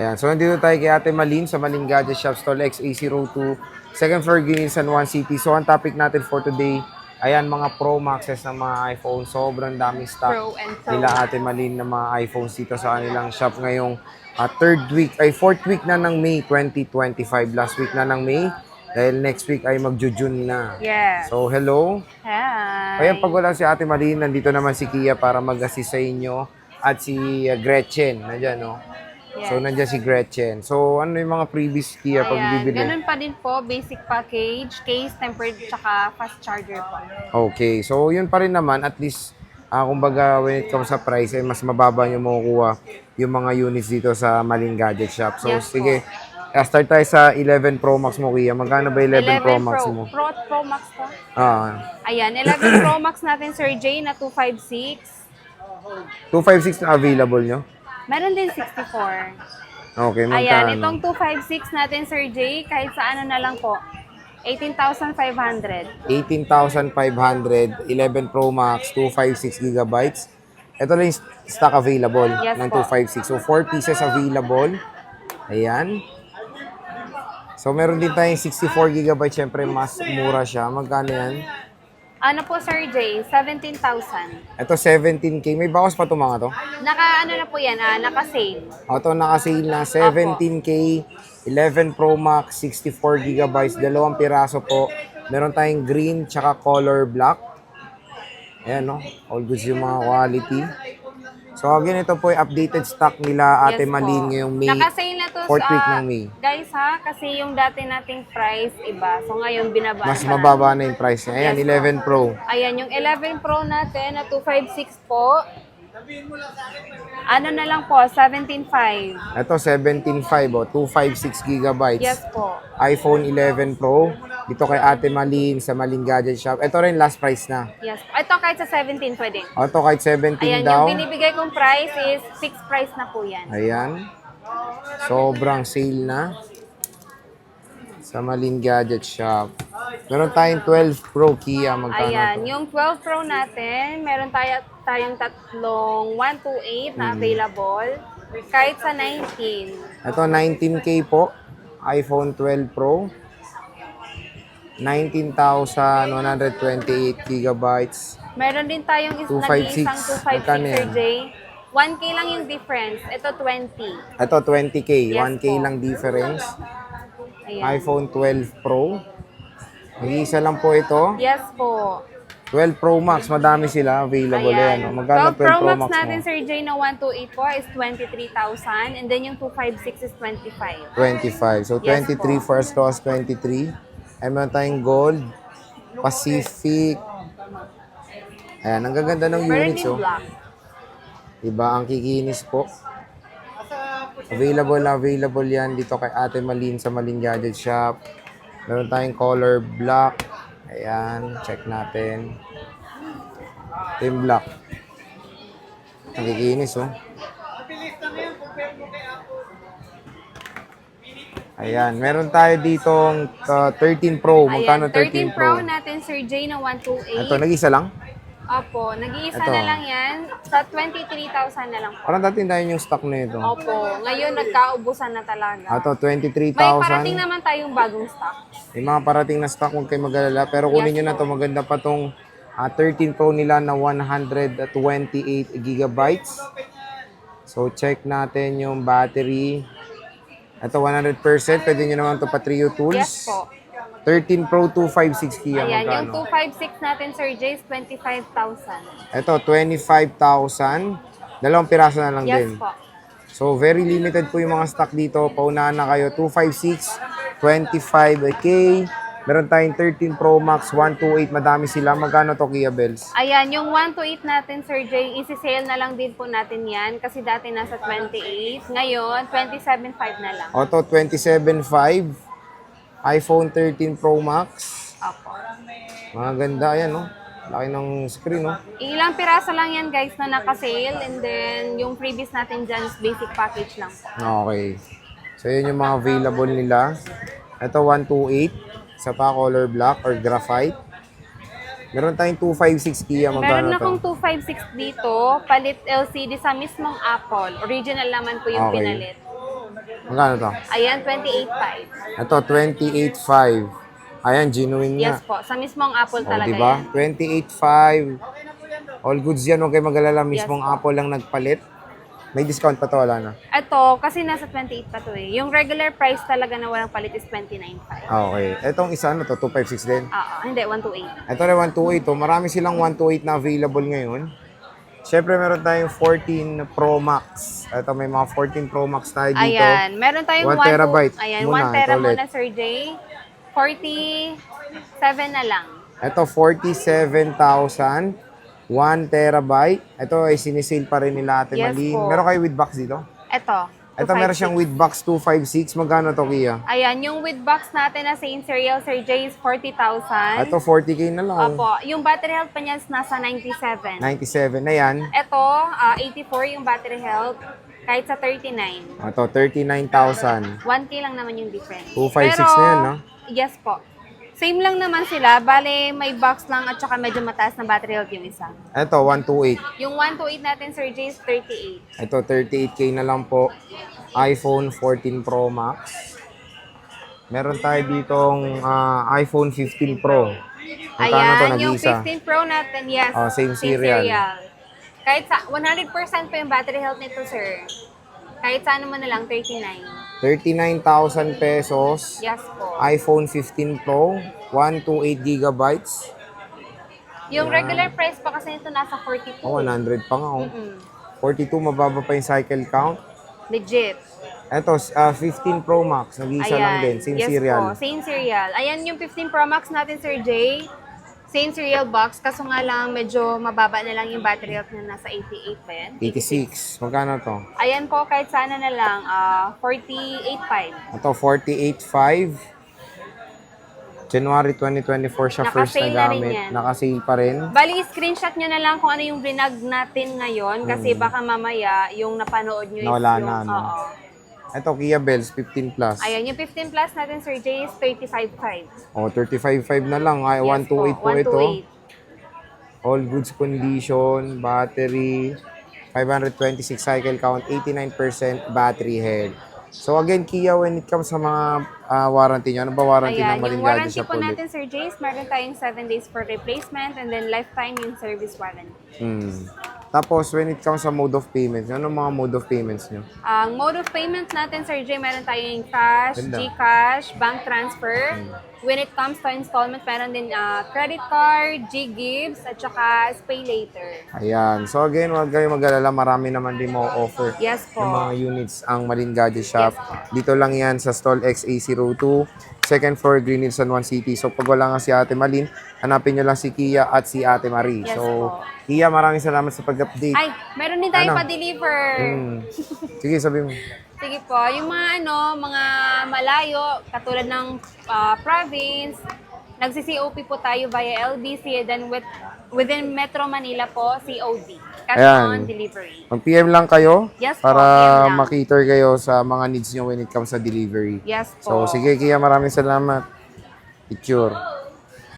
Ayan, so nandito tayo kay Ate Malin sa Malin Gadget Shop Stall XA02, second floor, Guinea, San Juan City. So ang topic natin for today, ayan, mga Pro Maxes ng mga iPhone. Sobrang daming stock Pro and Pro nila Max. Ate Malin ng mga iPhones dito sa kanilang shop ngayong fourth week na ng May 2025. Last week na ng May dahil next week ay magjo-June na. Yes. So hello. Hi. Ayan, pag wala si Ate Malin, nandito naman si Kia para mag-assist sa inyo at si Gretchen. Nandiyan, no? Yes. So, nandiyan si Gretchen. So, ano yung mga previous Kia pag Ayan, bibili? ganun pa din po, basic package, case, tempered, tsaka fast charger po. Okay. So, yun pa rin naman. At least, kumbaga, when it comes sa price, ay mas mababa yung makukuha yung mga units dito sa Maling Gadget Shop. So, Yes sige. Start tayo sa 11 Pro Max mo, Kia. Magkano ba 11 Pro Max mo? Pro Max po. Ah, Ayan, 11 Pro Max natin, Sir Jay, na 256. 256 na available nyo? Meron din 64. Okay, Ayan, magkano? itong 256 natin, Sir Jay, kahit sa ano na lang po, 18,500. 18,500, 11 Pro Max, 256 gigabytes. Ito lang yung stock available Yes ng po. 256. So, 4 pieces available. Ayan. So, meron din tayong 64 gigabytes. Siyempre, mas mura siya. Magkano yan? Ano po, Sir Jay? 17,000. Ito, 17K. May bawas pa ito mga to. Ano na po yan, naka-sale. Ito, naka-sale na 17K, 11 Pro Max, 64 gigabytes, dalawang piraso po. Meron tayong green tsaka color black. Ayan, no? All goods yung mga quality. So, again, ito po yung updated stock nila Ate Yes Malin po. ngayong May, Naka-sale na to 4th week ng May. guys ha, kasi yung dati nating price iba. So ngayon binaba Mas na mababa na yung price niya. Ayan, Yes, 11 Pro. Ayan, yung 11 Pro natin na 256 po. Ano na lang po, 17.5. Ito, 17.5, 256 gigabytes. Yes po. iPhone 11 Pro. Dito kay Ate Malin sa Malin Gadget Shop. Ito rin last price na. Yes. Ito kahit sa 17 pwede. Ito kahit 17 Ayan, daw. yung binibigay kong price is fixed price na po yan. Ayan. Sobrang sale na. Sa Malin Gadget Shop. Meron tayong 12 Pro Kia. Magkano Ayan, to? yung 12 Pro natin, meron tayong tatlong 128 na available. Kahit sa 19. Ito, 19K po. iPhone 12 Pro. 19,128 gigabytes. Meron din tayong 256. nag-iisang 256 Magkano Sir yan? Jay. 1K lang yung difference. Ito 20. Ito, 20K. Yes 1K po. lang difference. Ayan. iPhone 12 Pro. Mag-iisa lang po ito. Yes po. 12 Pro Max. Madami sila available. Ayan. Ayan. Magkano 12 Pro 12 Pro Max Max natin mo? Sir Jay na 128 po is 23,000 and then yung 256 is 25. 25. So, Yes 23 po. for as low as 23. And meron tayong Gold, Pacific. Ayan, ang gaganda ng Meron units, din oh. black. Diba? Ang kikinis po. Available na available yan dito kay Ate Malin sa Malin Gadget Shop. Meron tayong color black. Ayan, check natin. Ito yung black. Ang kikinis, oh. Ayan, meron tayo ditong 13 Pro. Magkano Ayan, 13 13 Pro? Pro natin Sir Jay na 128. Ito, nag-isa lang? Opo, nag-iisa Ito. na lang yan. Sa 23,000 na lang po. Parang dati tayo yung stock na ito. Opo, ngayon nagkaubusan na talaga. Ito, May parating 23,000. naman tayong bagong stock. May mga parating na stock, huwag kayo mag-alala. Pero kunin nyo na to, maganda pa tong 13 Pro nila na 128 gigabytes. So, check natin yung battery. Ito, 100%. Pwede nyo naman ito pa Trio Tools. Yes po. 13 Pro 256 Kia. Ayan, yung Magkano? 256 natin, Sir Jay, is 25,000. Ito, 25,000. Dalawang piraso na lang Yes din. po. So, very limited po yung mga stock dito. Paunahan na kayo. 256, 25K. Meron tayong 13 Pro Max, 128. Madami sila. Magkano to, Kia Bells? Ayan, yung 128 natin, Sir Jay, isi-sale na lang din po natin yan. Kasi dati nasa 28. Ngayon, 27,500 na lang. Ito, 27.5. iPhone 13 Pro Max. Opo. Mga ganda. Ayan, no? Laki ng screen, no? Ilang piraso lang yan, guys, na naka-sale. And then, yung previous natin dyan is basic package lang po. Okay. So, yun yung mga available nila. Ito, 128. Sa pa, color black or graphite. Meron tayong 256 Kia. Meron Magkano na to? akong 256 dito, palit LCD sa mismong Apple. Original naman po yung Okay. pinalit. Magkano to? Ayan, 28.5. Ito, 28.5. Ayan, genuine nga. Yes po, sa mismong Apple O, talaga diba? yan. 28.5. All goods yan. Huwag kayo mag-alala. Yes Mismong po. Apple lang nagpalit. May discount pa to, wala na. Ito, kasi nasa 28 pa to eh. Yung regular price talaga na walang palit is 29.5. Okay. Etong isa, ano to? 256 din. Hindi, 128. Ito rin, 128 to. Marami silang 128 na available ngayon. Siyempre, meron tayong 14 Pro Max. Ito, may mga 14 Pro Max tayo dito. Ayan, meron tayong 1 terabyte. Ayan, Muna, 1 tera ito ulit. muna, Sir Jay. 47 na lang. Ito, 47,000. 1 terabyte. Ito ay sinisale pa rin nila Ate Yes Malin. po. Meron kayo with box dito? Ito, Ito meron siyang with box 256. Magkano to, Kia? Ayan, yung with box natin na same serial, Sir Jay, is 40,000. Ito, 40K na lang. Opo, yung battery health pa niya is nasa 97. 97 na yan. Ito, 84 yung battery health, kahit sa 39. Ito, 39,000. 1K lang naman yung difference. 256 Pero, na yan, no? Yes po. Same lang naman sila. Bale, may box lang at saka medyo mataas na battery health yung isa. Ito, 128. Yung 128 natin, Sir Jay, is 38. Ito, 38K na lang po. iPhone 14 Pro Max. Meron tayo ditong iPhone 15 Pro. Magkano to, Ayan, yung nag-isa? 15 Pro natin, yes. Oh, same serial. Kahit sa 100% pa yung battery health nito, sir. Kahit sa ano mo na lang, 39. 39,000 pesos. Yes po. iPhone 15 Pro. 128 gigabytes. Yung regular price pa kasi nito nasa 42. Oh, 100 pa nga, oh. Mm. 42, mababa pa yung cycle count. Legit. Ito, 15 Pro Max. Nag-iisa lang din. Same yes serial. po, same serial. Ayan yung 15 Pro Max natin, Sir Jay. Same serial box, kaso nga lang medyo mababa na lang yung battery health na nasa 88 pa yan. 86. Magkano to? Ayan po, kahit sana na lang, 48.5. Ito, 48.5. January 2024 siya first na Naka-sale na rin gamit. yan. Naka-sale pa rin. Bali, screenshot nyo na lang kung ano yung brinag natin ngayon kasi baka mamaya yung napanood nyo is Nawala yung... na, no? Oo. Ito, Kia Bells 15 Plus. Ayan, yung 15 Plus natin, Sir Jay, is 35.5. Oh, 35.5 na lang. Ay, 128 po ito. 128. All goods condition, battery, 526 cycle count, 89% battery health. So again, Kia, when it comes sa mga warranty nyo, ano ba warranty ng Ayan, yung Malingaji warranty sa po Pulit? natin, Sir Jace, meron tayong 7 days for replacement and then lifetime yung service warranty. Tapos, when it comes sa mode of payments, ano mga mode of payments nyo? Ang mode of payments natin, Sir Jay, meron tayong cash, Ganda. GCash, bank transfer. When it comes to installment, meron din credit card, G-Gives, at saka pay later. Ayan. So again, huwag kayo mag-alala. Marami naman din mo offer Yes po. ng mga units ang Malingaji Shop. Yes po. Dito lang yan sa Stall XA02, second floor, Green Hills, San Juan City. So pag wala nga si Ate Malin, hanapin nyo lang si Kia at si Ate Marie. Yes So, po. Kia, maraming salamat sa pag-update. Ay, meron din tayong Ano? pa-deliver. Sige, sabi mo. Sige po, yung mga malayo, katulad ng province, nagsi-COP po tayo via LBC, then within Metro Manila po, COD. Cash Ayan. on delivery. Mag-PM lang kayo Yes po, para PM lang. makiter kayo sa mga needs nyo when it comes sa delivery. Yes So, po. sige, Kia, maraming salamat. Picture.